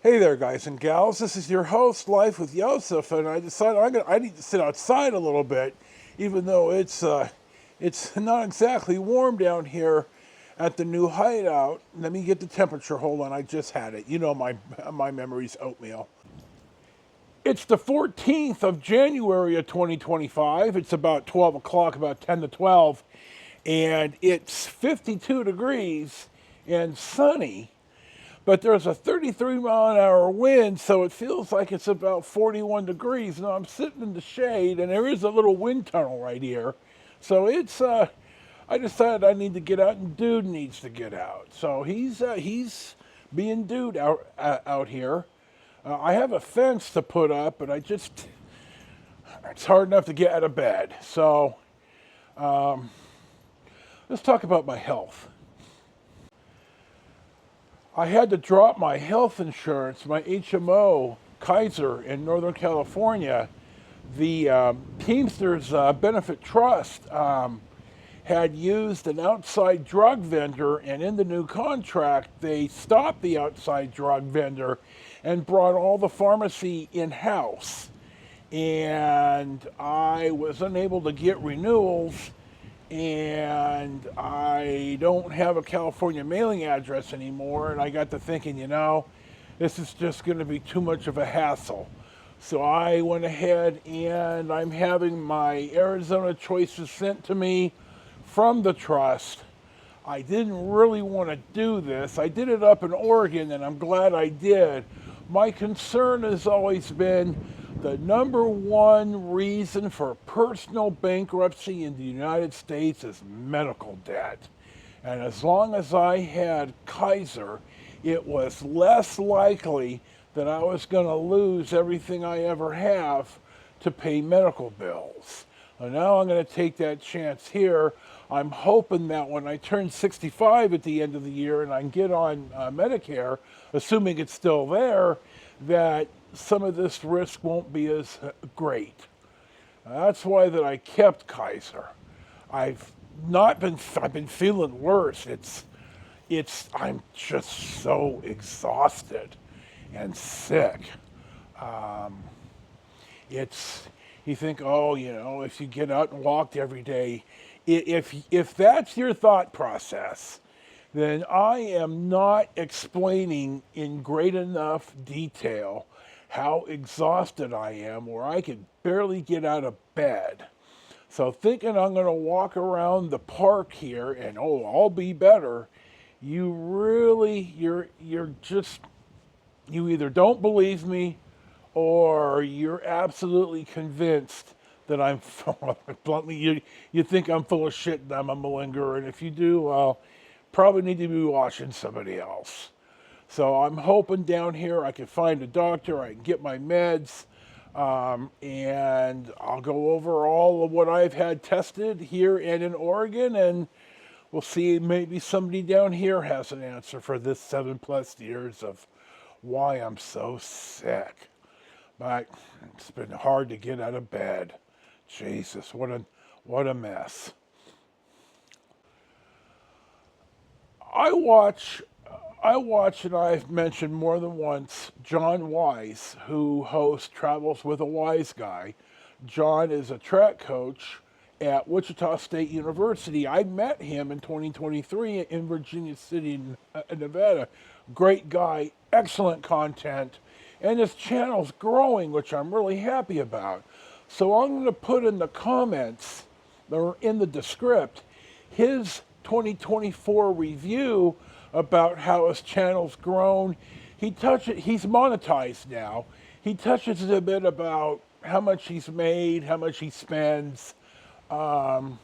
Hey there, guys and gals. This is your host, Life with Yosef, and I decided I need to sit outside a little bit, even though it's not exactly warm down here at the new hideout. Let me get the temperature. Hold on, I just had it. You know my memory's oatmeal. It's the 14th of January of 2025. It's about 12 o'clock, about 10 to 12, and it's 52 degrees and sunny. But there's a 33-mile-an-hour wind, so it feels like it's about 41 degrees. Now I'm sitting in the shade, and there is a little wind tunnel right here. So I decided I need to get out, and Dude needs to get out. So he's being Dude out here. I have a fence to put up, but it's hard enough to get out of bed. So let's talk about my health. I had to drop my health insurance, my HMO, Kaiser in Northern California. The Teamsters Benefit Trust had used an outside drug vendor, and in the new contract, they stopped the outside drug vendor and brought all the pharmacy in-house. And I was unable to get renewals, and I don't have a California mailing address anymore. And I got to thinking, this is just going to be too much of a hassle. So I went ahead and I'm having my Arizona choices sent to me from the trust. I didn't really want to do this. I did it up in Oregon, and I'm glad I did. My concern has always been the number one reason for personal bankruptcy in the United States is medical debt. And as long as I had Kaiser, it was less likely that I was going to lose everything I ever have to pay medical bills. And now I'm going to take that chance here. I'm hoping that when I turn 65 at the end of the year and I can get on Medicare, assuming it's still there, that some of this risk won't be as great. That's why that I kept Kaiser. I've been feeling worse. I'm just so exhausted and sick. You think, if you get out and walked every day, if that's your thought process, then I am not explaining in great enough detail how exhausted I am, where I could barely get out of bed. So thinking I'm going to walk around the park here and I'll be better, you either don't believe me or you're absolutely convinced that I'm bluntly you think I'm full of shit and I'm a malingerer, and if you do, well, probably need to be watching somebody else. So I'm hoping down here I can find a doctor, I can get my meds, and I'll go over all of what I've had tested here and in Oregon, and we'll see, maybe somebody down here has an answer for this 7+ years of why I'm so sick. But it's been hard to get out of bed. Jesus, what a mess. I watch, and I've mentioned more than once, John Wise, who hosts Travels with a Wise Guy. John is a track coach at Wichita State University. I met him in 2023 in Virginia City, Nevada. Great guy, excellent content, and his channel's growing, which I'm really happy about. So I'm going to put in the comments, or in the descript, his 2024 review about how his channel's grown. He's monetized now. He touches a bit about how much he's made, how much he spends. In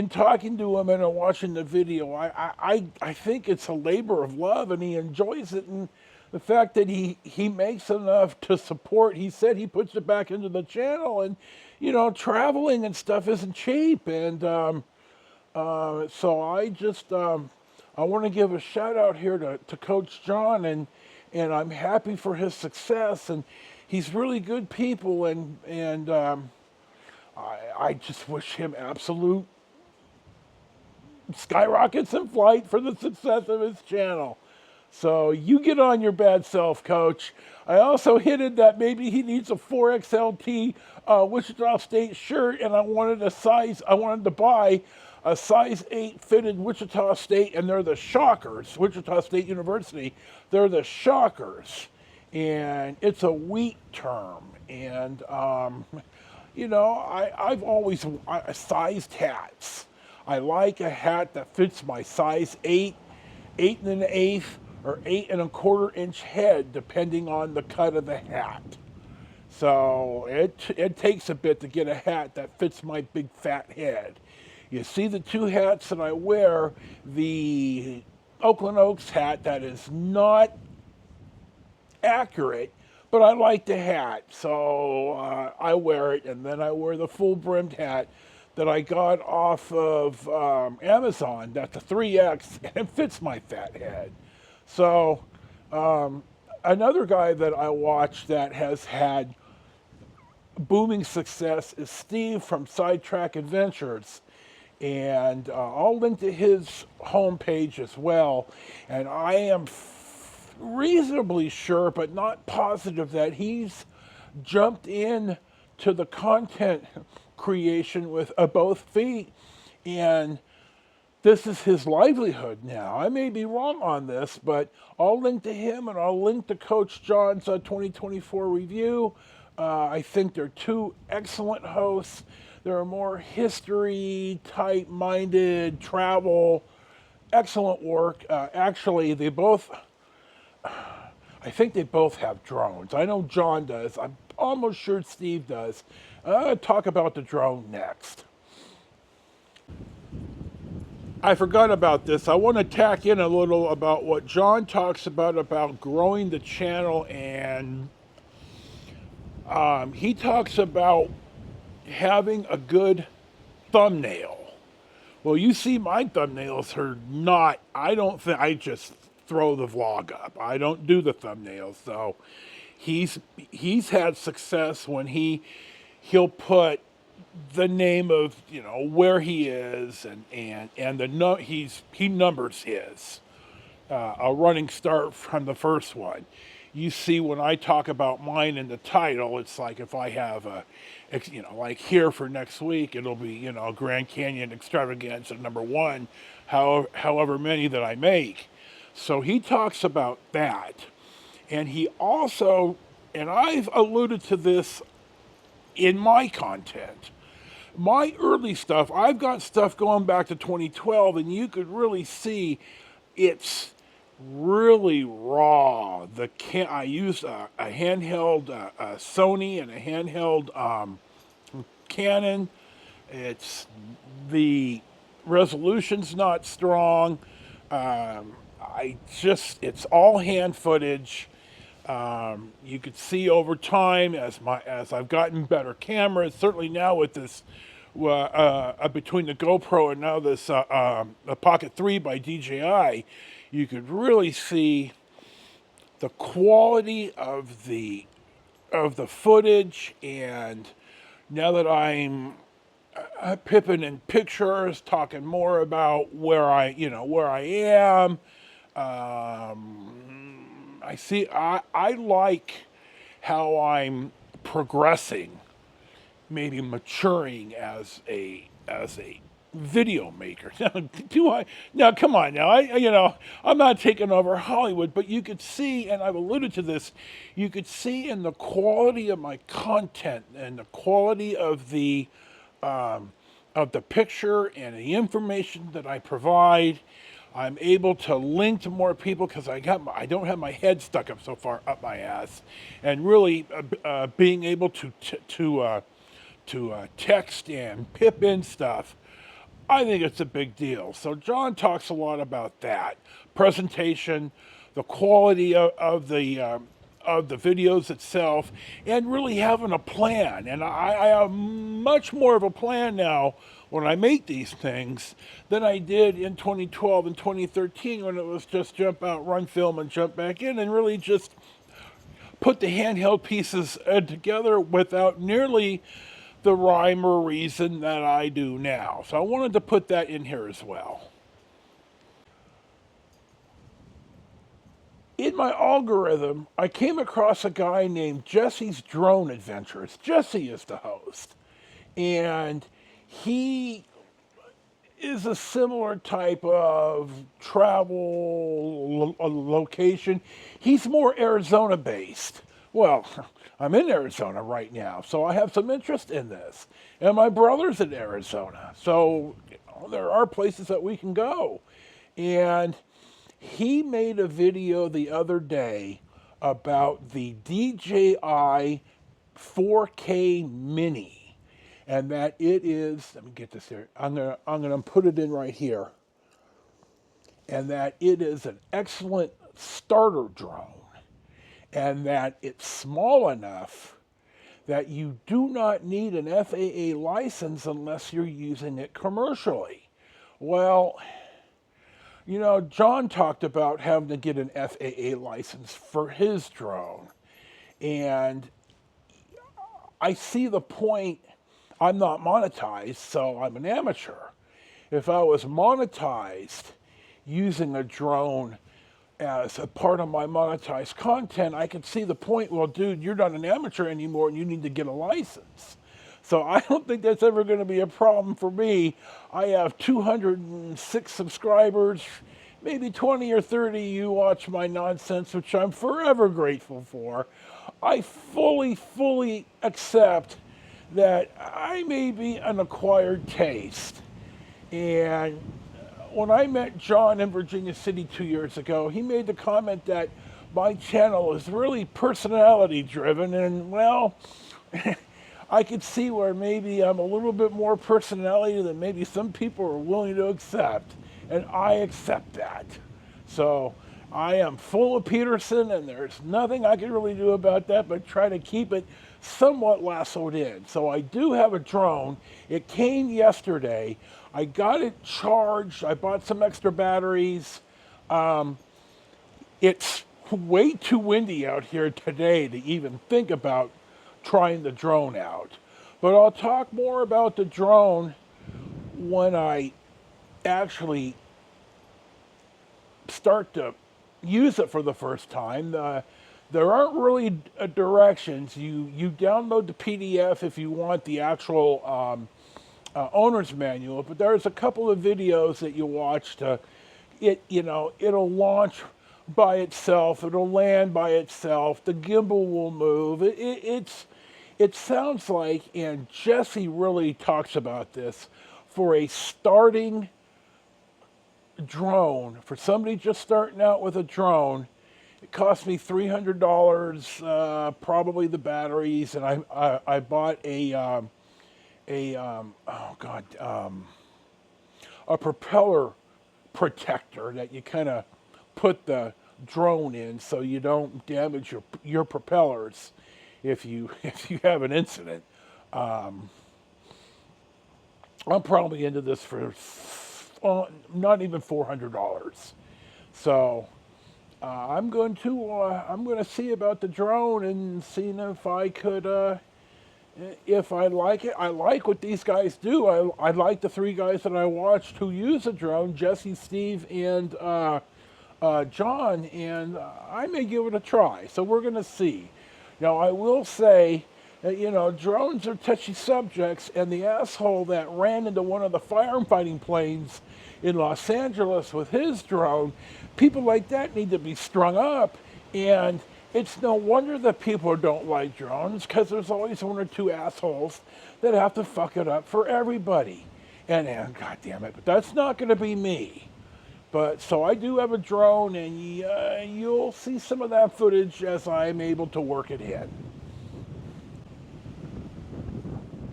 talking to him and watching the video, I think it's a labor of love, and he enjoys it. And the fact that he makes enough to support, he said he puts it back into the channel, and traveling and stuff isn't cheap. And so I want to give a shout out here to Coach John, and I'm happy for his success, and he's really good people, and I just wish him absolute skyrockets in flight for the success of his channel. So you get on your bad self, Coach. I also hinted that maybe he needs a 4XLT Wichita State shirt, and I wanted to buy a size 8 fitted Wichita State, and they're the Shockers, Wichita State University. They're the Shockers, and it's a wheat term. And, I've always sized hats. I like a hat that fits my size 8, 8 and an eighth, or 8 1/4 inch head, depending on the cut of the hat. So it takes a bit to get a hat that fits my big fat head. You see the two hats that I wear, the Oakland Oaks hat that is not accurate, but I like the hat, so I wear it, and then I wear the full brimmed hat that I got off of Amazon. That's a 3X, and it fits my fat head. So another guy that I watch that has had booming success is Steve from Sidetrack Adventures. And I'll link to his homepage as well. And I am reasonably sure, but not positive, that he's jumped in to the content creation with both feet. And this is his livelihood now. I may be wrong on this, but I'll link to him, and I'll link to Coach John's 2024 review. I think they're two excellent hosts. They're more history type minded, travel, excellent work. Actually, I think they both have drones. I know John does. I'm almost sure Steve does. I'll talk about the drone next. I forgot about this. I want to tack in a little about what John talks about growing the channel, and he talks about having a good thumbnail. Well, you see, my thumbnails are not, I don't think, I just throw the vlog up. I don't do the thumbnails. So he's had success when he'll put the name of, where he is, and he numbers his a running start from the first one. You see, when I talk about mine in the title, it's like if I have like here for next week, it'll be, Grand Canyon Extravaganza #1, however many that I make. So he talks about that. And he also, and I've alluded to this in my content, my early stuff, I've got stuff going back to 2012, and you could really see it's really raw. I used a handheld Sony and a handheld Canon. The resolution's not strong. It's all hand footage. You could see over time as I've gotten better cameras. Certainly now with this, between the GoPro and now this the Pocket 3 by DJI, you could really see the quality of the footage. And now that I'm pipping in pictures, talking more about where I am. I like how I'm progressing, maybe maturing as a video maker. Now come on now. I'm not taking over Hollywood, but you could see, and I've alluded to this, you could see in the quality of my content and the quality of the picture and the information that I provide. I'm able to link to more people because I don't have my head stuck up so far up my ass, and really being able to text and pip in stuff. I think it's a big deal. So John talks a lot about that presentation, the quality of the videos itself, and really having a plan. And I have much more of a plan now when I make these things than I did in 2012 and 2013, when it was just jump out, run, film, and jump back in, and really just put the handheld pieces together without nearly the rhyme or reason that I do now. So I wanted to put that in here as well. in my algorithm, I came across a guy named Jesse's Drone Adventures. Jesse is the host. And he is a similar type of travel location. He's more Arizona based. Well, I'm in Arizona right now, so I have some interest in this. And my brother's in Arizona, so there are places that we can go. And he made a video the other day about the DJI 4K Mini, and that it is, let me get this here, I'm gonna put it in right here, and that it is an excellent starter drone, and that it's small enough that you do not need an FAA license unless you're using it commercially. Well, you know, John talked about having to get an FAA license for his drone, and I see the point. I'm not monetized, so I'm an amateur. If I was monetized using a drone as a part of my monetized content, I could see the point. Well, dude, you're not an amateur anymore and you need to get a license. So I don't think that's ever going to be a problem for me. I have 206 subscribers, maybe 20 or 30 you watch my nonsense, which I'm forever grateful for. I fully accept that I may be an acquired taste. And when I met John in Virginia City 2 years ago, he made the comment that my channel is really personality driven, and well, I could see where maybe I'm a little bit more personality than maybe some people are willing to accept, and I accept that. So I am full of Peterson, and there's nothing I can really do about that but try to keep it somewhat lassoed in. So I do have a drone. It came yesterday. I got it charged. I bought some extra batteries. It's way too windy out here today to even think about trying the drone out. But I'll talk more about the drone when I actually start to use it for the first time. There aren't really directions. You download the PDF if you want the actual owner's manual, but there's a couple of videos that you watch to it'll launch by itself, it'll land by itself, the gimbal will move. It sounds like, and Jesse really talks about this, for a starting drone, for somebody just starting out with a drone, it cost me $300, probably the batteries, and I bought a propeller protector that you kind of put the drone in so you don't damage your propellers if you have an incident. I'm probably into this for not even $400. So I'm going to see about the drone and seeing if I could. If I like it, I like what these guys do. I like the three guys that I watched who use a drone, Jesse, Steve, and John, and I may give it a try. So we're going to see. Now, I will say that, drones are touchy subjects, and the asshole that ran into one of the firefighting planes in Los Angeles with his drone, people like that need to be strung up, and it's no wonder that people don't like drones, because there's always one or two assholes that have to fuck it up for everybody. And God damn it, but that's not going to be me. But so I do have a drone, and you'll see some of that footage as I'm able to work it in.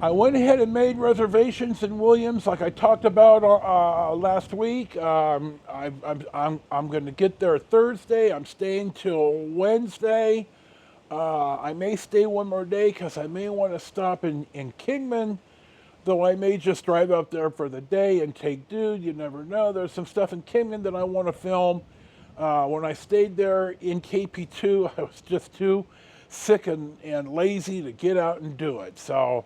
I went ahead and made reservations in Williams, like I talked about last week. I'm going to get there Thursday. I'm staying till Wednesday. I may stay one more day because I may want to stop in Kingman, though I may just drive up there for the day and take dude. You never know. There's some stuff in Kingman that I want to film. When I stayed there in KP2, I was just too sick and lazy to get out and do it. So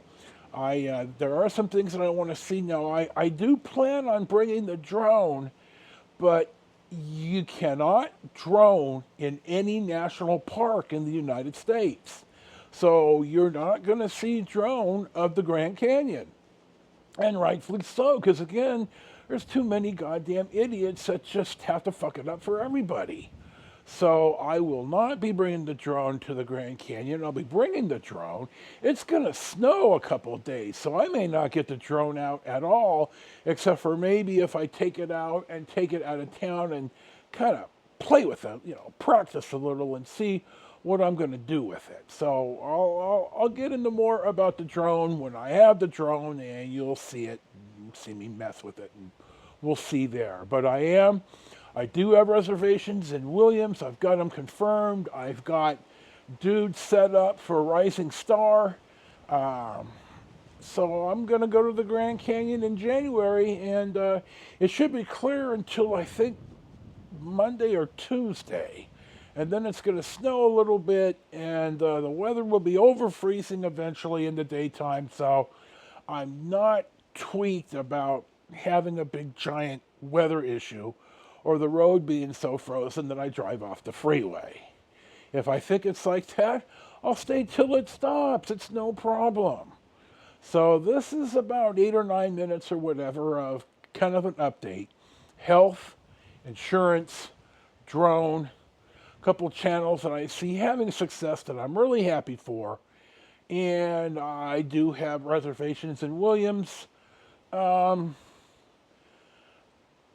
there are some things that I want to see now. I do plan on bringing the drone, but You cannot drone in any national park in the United States. So you're not going to see drone of the Grand Canyon. And rightfully so, because again, there's too many goddamn idiots that just have to fuck it up for everybody. So I will not be bringing the drone to the Grand Canyon. I'll be bringing the drone. It's going to snow a couple of days, so I may not get the drone out at all, except for maybe if I take it out and take it out of town and kind of play with it, practice a little and see what I'm going to do with it. So I'll get into more about the drone when I have the drone, and you'll see it, see me mess with it, and we'll see there. But I do have reservations in Williams. I've got them confirmed. I've got dudes set up for Rising Star. So I'm going to go to the Grand Canyon in January, and it should be clear until I think Monday or Tuesday. And then it's going to snow a little bit, and the weather will be over freezing eventually in the daytime. So I'm not tweaked about having a big giant weather issue or the road being so frozen that I drive off the freeway. If I think it's like that, I'll stay till it stops. It's no problem. So this is about 8 or 9 minutes or whatever of kind of an update. Health, insurance, drone, a couple channels that I see having success that I'm really happy for. And I do have reservations in Williams.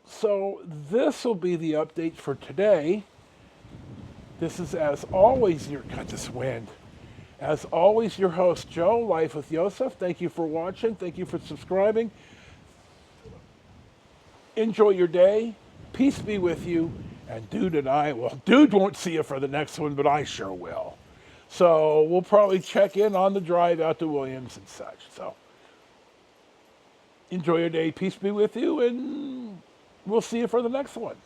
So this will be the update for today. This is, as always, got this wind. As always, your host, Joe, Life with Yosef. Thank you for watching. Thank you for subscribing. Enjoy your day. Peace be with you. And Dude won't see you for the next one, but I sure will. So we'll probably check in on the drive out to Williams and such. So enjoy your day. Peace be with you. And we'll see you for the next one.